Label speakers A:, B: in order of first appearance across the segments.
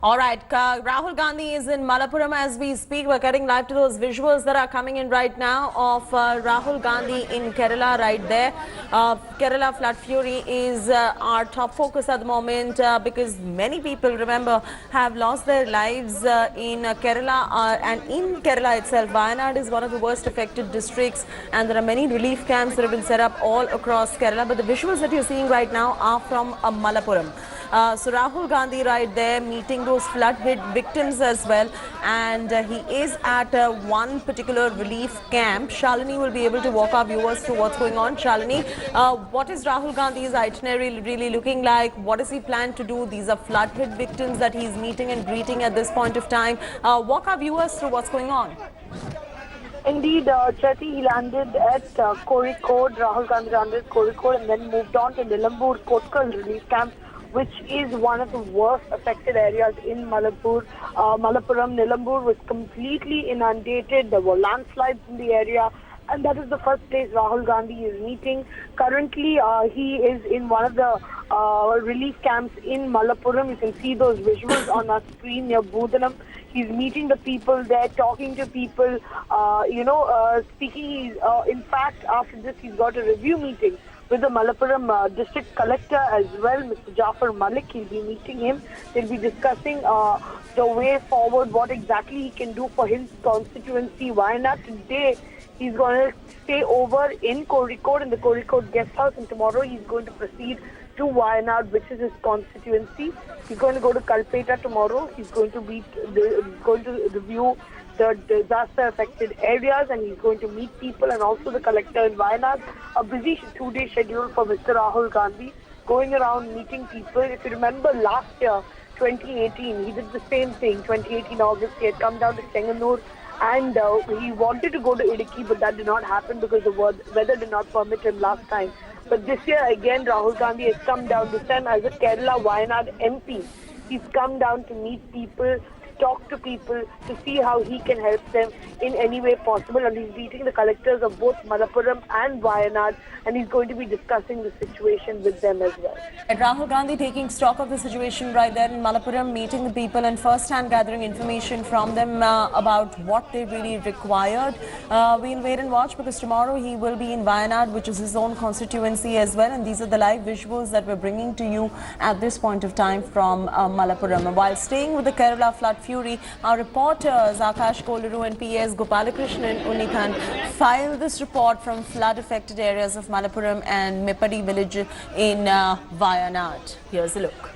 A: All right, Rahul Gandhi is in Malappuram as we speak. We're getting live to those visuals that are coming in right now of Rahul Gandhi in Kerala right there. Kerala flood fury is our top focus at the moment because many people, remember, have lost their lives in Kerala and in Kerala itself. Wayanad is one of the worst affected districts and there are many relief camps that have been set up all across Kerala. But the visuals that you're seeing right now are from Malappuram. So Rahul Gandhi right there meeting those flood hit victims as well, and he is at one particular relief camp. Shalini will be able to walk our viewers through what's going on. Shalini, what is Rahul Gandhi's itinerary really looking like? What does he plan to do? These are flood hit victims that he's meeting and greeting at this point of time. Walk our viewers through what's going on.
B: Indeed, Chetty, he landed at Kozhikode. Rahul Gandhi landed at Kozhikode and then moved on to Nilambur Kotkal relief camp, which is one of the worst affected areas in Malappuram. Nilambur was completely inundated. There were landslides in the area, and that is the first place Rahul Gandhi is meeting. Currently, he is in one of the relief camps in Malappuram. You can see those visuals on our screen near Budanam. He's meeting the people there, talking to people, speaking. In fact, after this, he's got a review meeting with the Malappuram district collector as well, Mr. Jafar Malik. He'll be meeting him. They'll be discussing the way forward, what exactly he can do for his constituency. Wayanad today, he's going to stay over in Kozhikode, in the Kozhikode guest house, and tomorrow he's going to proceed to Wayanad, which is his constituency. He's going to go to Kalpeta tomorrow. He's going to review the disaster-affected areas, and he's going to meet people and also the collector in Wayanad. A busy 2-day schedule for Mr. Rahul Gandhi, going around meeting people. If you remember last year, 2018, he did the same thing. 2018 August, he had come down to Chenganur and he wanted to go to Idukki, but that did not happen because the weather did not permit him last time. But this year again, Rahul Gandhi has come down, this time as a Kerala Wayanad MP. He's come down to meet people, talk to people, to see how he can help them in any way possible. And he's meeting the collectors of both Malappuram and Wayanad, and he's going to be discussing the situation with them as well.
A: And Rahul Gandhi taking stock of the situation right there in Malappuram, meeting the people and first-hand gathering information from them about what they really required. We'll wait and watch because tomorrow he will be in Wayanad, which is his own constituency as well. And these are the live visuals that we're bringing to you at this point of time from Malappuram. And while staying with the Kerala flood fury, our reporters Akash Kolaru and PS Gopalakrishnan Unnithan filed this report from flood-affected areas of Malappuram and Mepadi village in Wayanad. Here's a look.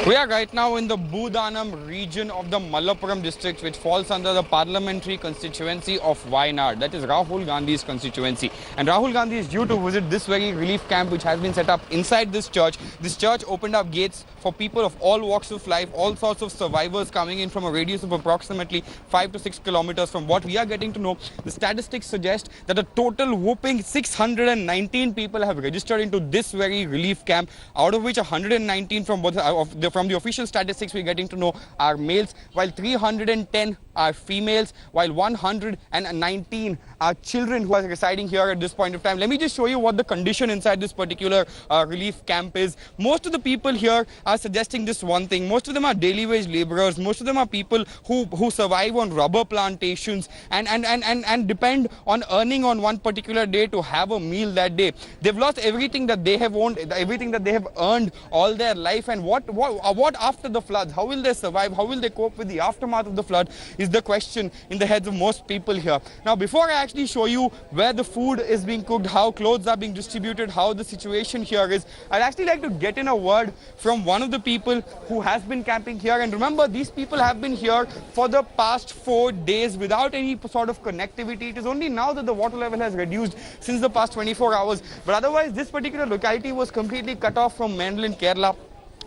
C: We are right now in the Budanam region of the Malappuram district, which falls under the parliamentary constituency of Wayanad. That is Rahul Gandhi's constituency. And Rahul Gandhi is due to visit this very relief camp which has been set up inside this church. This church opened up gates for people of all walks of life, all sorts of survivors coming in from a radius of approximately 5 to 6 kilometers. From what we are getting to know, the statistics suggest that a total whopping 619 people have registered into this very relief camp, out of which 119 from the official statistics we're getting to know are males, while 310 are females, while 119 are children who are residing here at this point of time. Let me just show you what the condition inside this particular relief camp is. Most of the people here are suggesting just one thing. Most of them are daily wage laborers. Most of them are people who survive on rubber plantations and depend on earning on one particular day to have a meal that day. They've lost everything that they have owned, everything that they have earned all their life. And what after the floods? How will they survive? How will they cope with the aftermath of the flood is the question in the heads of most people here. Now, before I actually show you where the food is being cooked, how clothes are being distributed, how the situation here is, I'd actually like to get in a word from one of the people who has been camping here. And remember, these people have been here for the past 4 days without any sort of connectivity. It is only now that the water level has reduced since the past 24 hours. But otherwise, this particular locality was completely cut off from mainland Kerala.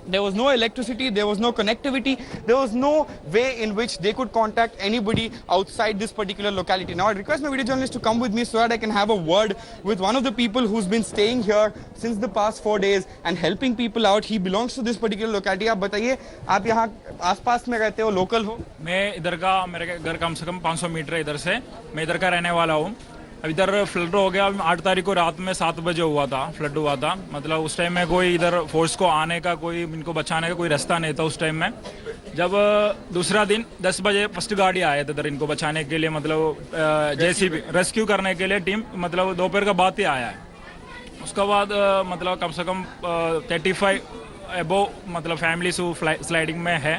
C: There was no electricity, there was no connectivity, there was no way in which they could contact anybody outside this particular locality. Now I request my video journalist to come with me so that I can have a word with one of the people who's been staying here since the past 4 days and helping people out. He belongs to this particular locality. आप बताइए, आप यहाँ आसपास में रहते हो, local हो?
D: मैं इधर का, मेरे घर कम से कम 500 मीटर है इधर से. मैं इधर का रहने वाला हूँ. अब इधर फ्लड हो गया। 8 तारीख को रात में 7 बजे हुआ था, फ्लड हुआ था। मतलब उस टाइम में कोई इधर फोर्स को आने का, कोई इनको बचाने का कोई रास्ता नहीं था उस टाइम में। जब दूसरा दिन 10 बजे फर्स्ट गाड़ी आए थे इधर इनको बचाने के लिए, मतलब जेसीबी रेस्क्यू करने के लिए टीम, मतलब दोपहर का बाद ही आया है। उसके बाद मतलब कम से कम 35 एबो मतलब फैमिलीज स्लाइडिंग में है,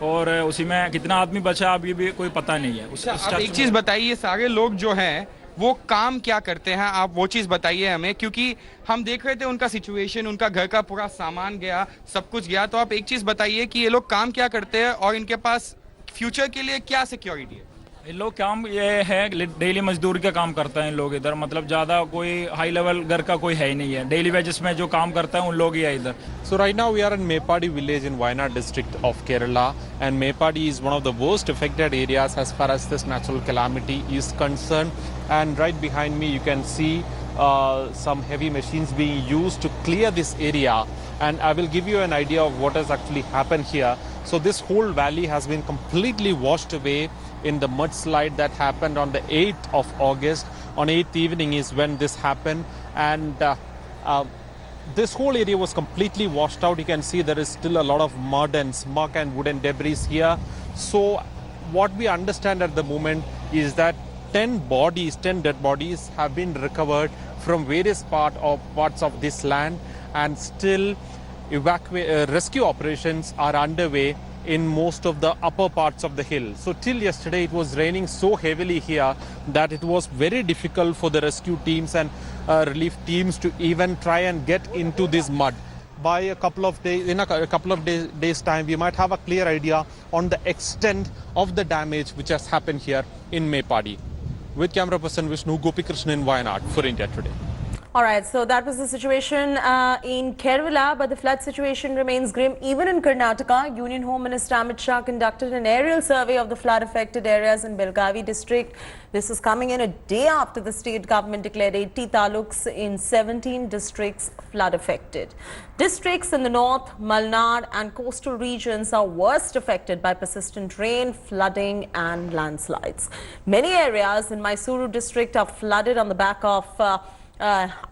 D: और उसी में कितना आदमी बचा अभी भी कोई पता नहीं है।
C: आप एक चीज बताइए, सारे लोग जो हैं वो काम क्या करते हैं, आप वो चीज बताइए हमें, क्योंकि हम देख रहे थे उनका सिचुएशन, उनका घर का पूरा सामान गया, सब कुछ गया। तो आप एक चीज बताइए कि ये लोग काम क्या करते हैं और इनके पास फ्यूचर के लिए क्या सिक्योरिटी है।
D: इन लोग काम ये है, डेली मजदूरी का काम करते हैं इन लोग इधर। मतलब ज़्यादा कोई हाई लेवल घर का कोई है ही नहीं है, डेली वेजेस में जो काम करता है उन लोग ही है इधर।
E: So right now we are in Mepadi village in Wayanad district of Kerala, and Mepadi is one of the worst affected areas as far as this natural calamity is concerned. And right behind me you can see some heavy machines being used to clear this area, and I will give you an idea of what has actually happened here. So this whole valley has been completely washed away in the mudslide that happened on the 8th of August. On 8th evening is when this happened, and this whole area was completely washed out. You can see there is still a lot of mud and smog and wooden debris here. So what we understand at the moment is that 10 dead bodies have been recovered from various parts of this land, and still rescue operations are underway in most of the upper parts of the hill. So till yesterday it was raining so heavily here that it was very difficult for the rescue teams and relief teams to even try and get into this mud. By a couple of days, in a couple of days time, we might have a clear idea on the extent of the damage which has happened here in Mepadi. With camera person Vishnu, Gopi Krishnan in Wayanad for India Today.
A: All right, so that was the situation in Kerala, but the flood situation remains grim even in Karnataka. Union Home Minister Amit Shah conducted an aerial survey of the flood-affected areas in Belgavi district. This is coming in a day after the state government declared 80 taluks in 17 districts flood-affected. Districts in the north, Malnad and coastal regions are worst affected by persistent rain, flooding and landslides. Many areas in Mysuru district are flooded on the back of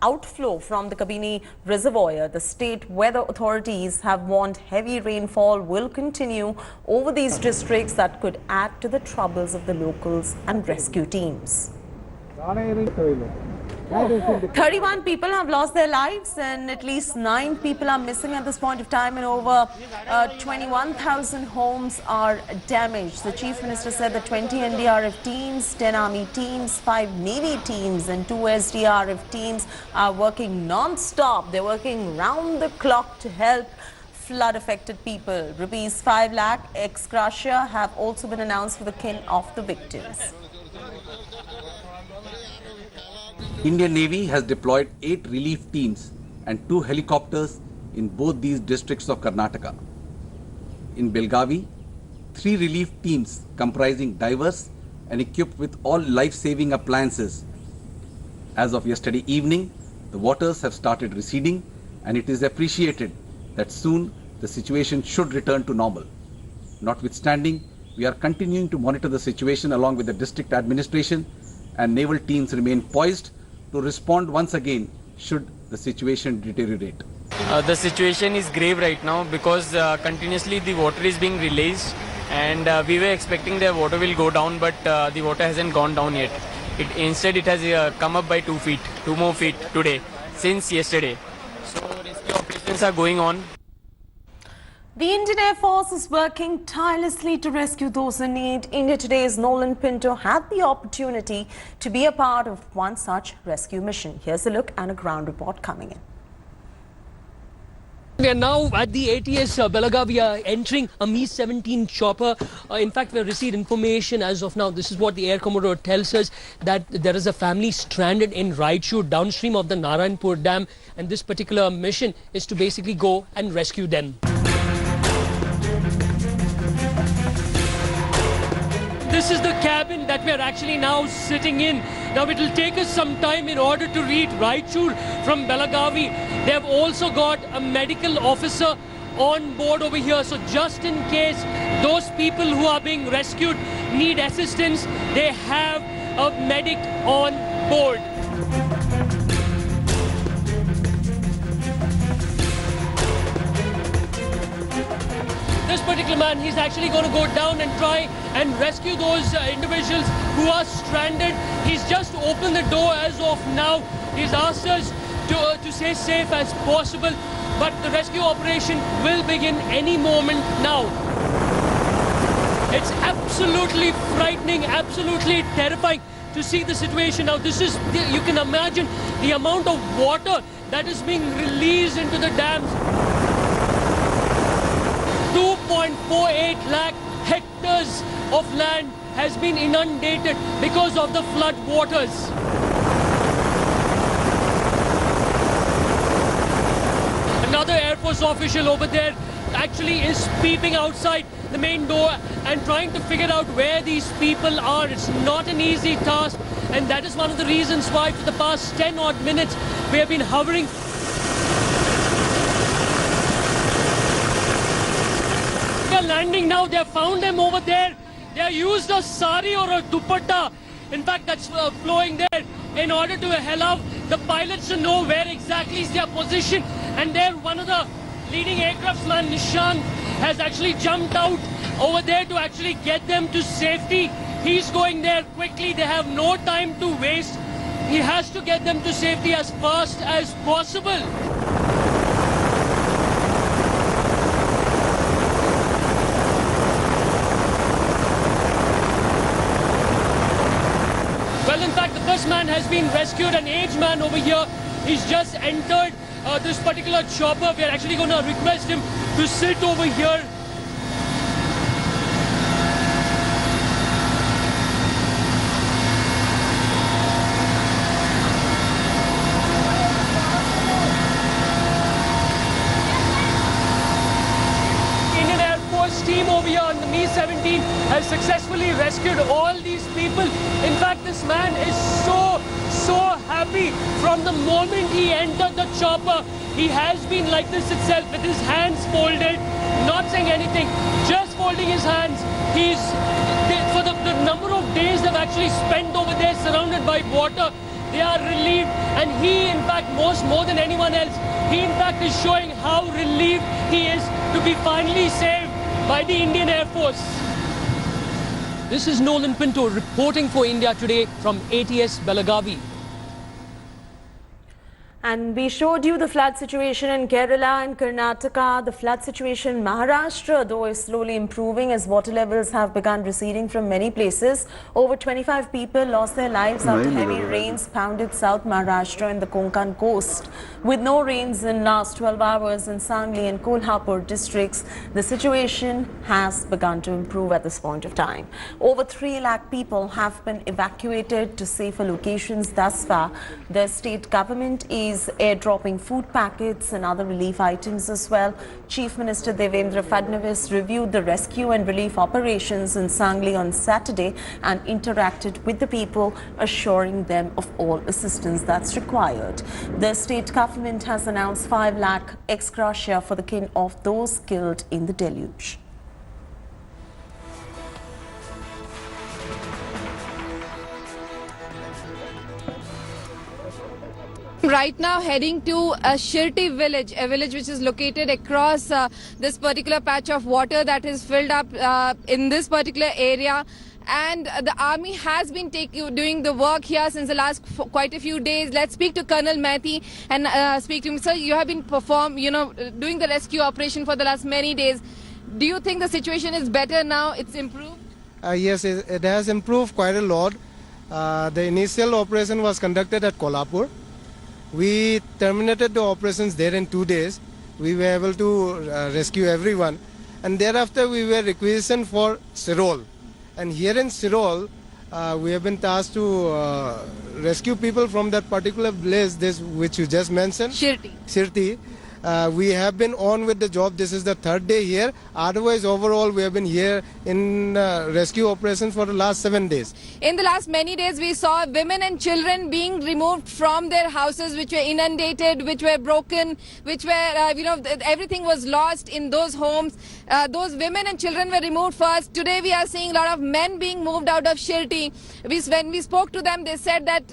A: outflow from the Kabini reservoir. The state weather authorities have warned heavy rainfall will continue over these districts that could add to the troubles of the locals and rescue teams. 31 people have lost their lives and at least 9 people are missing at this point of time, and over 21,000 homes are damaged. The Chief Minister said that 20 NDRF teams, 10 Army teams, 5 Navy teams and 2 SDRF teams are working non-stop. They're working round the clock to help flood-affected people. Rupees 5 lakh ex gratia have also been announced for the kin of the victims.
F: Indian Navy has deployed 8 relief teams and 2 helicopters in both these districts of Karnataka. In Belgavi, 3 relief teams comprising divers and equipped with all life-saving appliances. As of yesterday evening, the waters have started receding, and it is appreciated that soon the situation should return to normal. Notwithstanding, we are continuing to monitor the situation along with the district administration, and naval teams remain poised to respond once again should the situation deteriorate.
G: The situation is grave right now because continuously the water is being released, and we were expecting the water will go down, but the water hasn't gone down yet. Instead it has come up by 2 feet, 2 more feet today since yesterday. So rescue operations are going on.
A: The Indian Air Force is working tirelessly to rescue those in need. India Today's Nolan Pinto had the opportunity to be a part of one such rescue mission. Here's a look and a ground report coming in.
H: We are now at the ATS Belagavi. We are entering a Mi-17 chopper. In fact, we have received information as of now. This is what the Air Commodore tells us, that there is a family stranded in Raichur downstream of the Narayanpur Dam, and this particular mission is to basically go and rescue them. This is the cabin that we are actually now sitting in. Now it will take us some time in order to reach Raichur from Belagavi. They have also got a medical officer on board over here. So just in case those people who are being rescued need assistance, they have a medic on board. This particular man, he's actually going to go down and try and rescue those individuals who are stranded. He's just opened the door as of now. He's asked us to stay safe as possible, but the rescue operation will begin any moment now. It's absolutely frightening, absolutely terrifying to see the situation now. This is, you can imagine the amount of water that is being released into the dams. 2.48 lakh hectares of land has been inundated because of the flood waters. Another Air Force official over there actually is peeping outside the main door and trying to figure out where these people are. It's not an easy task, and that is one of the reasons why for the past 10 odd minutes we have been hovering. They're landing now. They have found them over there. They have used a sari or a dupatta, in fact that's flowing there, in order to allow the pilots to know where exactly is their position. And there one of the leading aircraftsman, Nishan, has actually jumped out over there to actually get them to safety. He's going there quickly. They have no time to waste. He has to get them to safety as fast as possible. Well, in fact, the first man has been rescued, an aged man over here. He's just entered this particular chopper. We are actually going to request him to sit over here. Indian Air Force team over here on the Mi-17 has successfully rescued all these people. In fact, this man is so happy. From the moment he entered the chopper, he has been like this itself, with his hands folded, not saying anything, just folding his hands. For the number of days they've actually spent over there surrounded by water, they are relieved. And he, in fact, more than anyone else, he in fact is showing how relieved he is to be finally saved by the Indian Air Force. This is Nolan Pinto reporting for India Today from ATS Belagavi.
A: And we showed you the flood situation in Kerala and Karnataka. The flood situation in Maharashtra, though, is slowly improving as water levels have begun receding from many places. Over 25 people lost their lives after heavy rains pounded South Maharashtra and the Konkan coast. With no rains in last 12 hours in Sangli and Kolhapur districts, the situation has begun to improve at this point of time. Over 3 lakh people have been evacuated to safer locations thus far. The state government is airdropping food packets and other relief items as well. Chief Minister Devendra Fadnavis reviewed the rescue and relief operations in Sangli on Saturday and interacted with the people, assuring them of all assistance that's required. The state government has announced 5 lakh ex gratia for the kin of those killed in the deluge.
I: Right now heading to Shirti village, a village which is located across this particular patch of water that is filled up in this particular area. And the army has been doing the work here since the last quite a few days. Let's speak to Colonel Mehti and speak to him. Sir, you have been doing the rescue operation for the last many days. Do you think the situation is better now? It's improved?
J: Yes, it has improved quite a lot. The initial operation was conducted at Kolhapur. We terminated the operations there in 2 days. We were able to rescue everyone. And thereafter we were requisitioned for Sirol. And here in Sirol, we have been tasked to rescue people from that particular place which you just mentioned.
I: Shirti.
J: Shirti. We have been on with the job. This is the third day here. Otherwise, overall, we have been here in rescue operations for the last 7 days.
I: In the last many days, we saw women and children being removed from their houses, which were inundated, which were broken, which were, everything was lost in those homes. Those women and children were removed first. Today, we are seeing a lot of men being moved out of Shirti. When we spoke to them, they said that,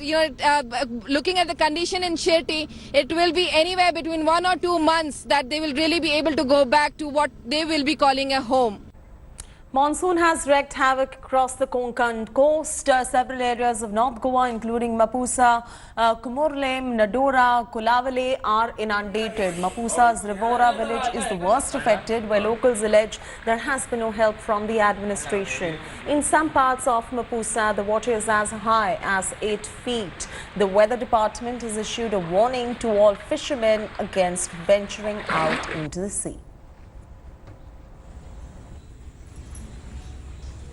I: looking at the condition in Shirti, it will be anywhere between 1 or 2 months that they will really be able to go back to what they will be calling a home.
A: Monsoon has wreaked havoc across the Konkan coast. Several areas of North Goa, including Mapusa, Kumurlem, Nadora, Kulavale, are inundated. Mapusa's Rivora village is the worst affected, where locals allege there has been no help from the administration. In some parts of Mapusa, the water is as high as 8 feet. The weather department has issued a warning to all fishermen against venturing out into the sea.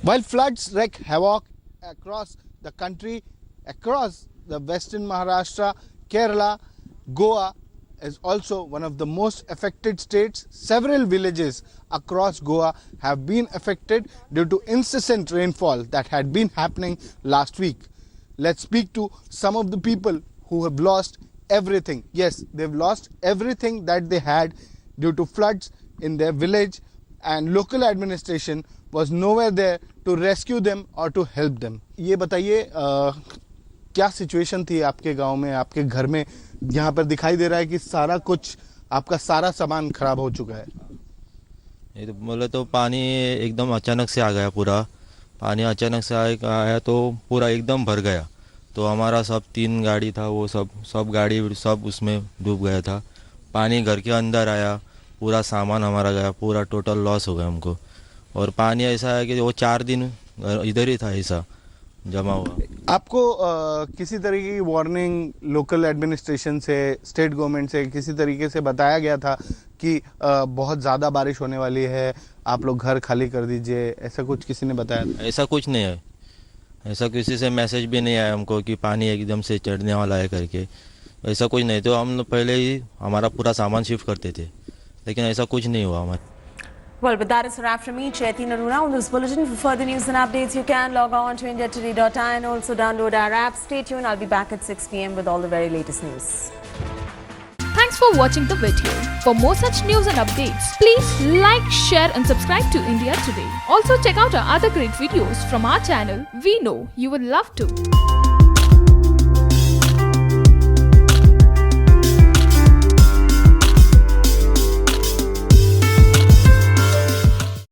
K: While floods wreak havoc across the country, across the western Maharashtra, Kerala, Goa is also one of the most affected states. Several villages across Goa have been affected due to incessant rainfall that had been happening last week. Let's speak to some of the people who have lost everything. Yes, they've lost everything that they had due to floods in their village, and local administration was nowhere there to rescue them or to help them. ये बताइए क्या situation थी आपके गांव में, आपके घर में? यहाँ पर दिखाई दे रहा है कि सारा कुछ, आपका सारा सामान खराब हो चुका है।
L: ये तो बोले तो पानी एकदम अचानक से आ गया, पूरा पानी अचानक से आया तो पूरा एकदम भर गया। तो हमारा सब 3 गाड़ी था, वो सब गाड़ी सब उसमें डूब गया था। पानी घर के अंदर आया, पूरा सामान हमारा गया, पूरा टोटल लॉस हो गया हमको। और पानी ऐसा है कि वो 4 दिन इधर ही था, ऐसा जमा हुआ।
K: आपको किसी तरीके की वार्निंग लोकल एडमिनिस्ट्रेशन से, स्टेट गवर्नमेंट से किसी तरीके से बताया गया था कि बहुत ज़्यादा बारिश होने वाली है, आप लोग घर खाली कर दीजिए, ऐसा कुछ किसी ने बताया था?
L: ऐसा कुछ नहीं है, ऐसा किसी से मैसेज भी नहीं आया हमको कि पानी एकदम से चढ़ने वाला है करके। ऐसा कुछ नहीं, तो हम पहले ही हमारा पूरा सामान शिफ्ट करते थे, लेकिन ऐसा कुछ नहीं हुआ हमारे।
A: Well, but that is a wrap from me, Chaiti Naruna. On this bulletin, for further news and updates, you can log on to indiatoday.in and also download our app. Stay tuned. I'll be back at 6 p.m. with all the very latest news.
M: Thanks for watching the video. For more such news and updates, please like, share and subscribe to India Today. Also check out our other great videos from our channel. We know you will love to.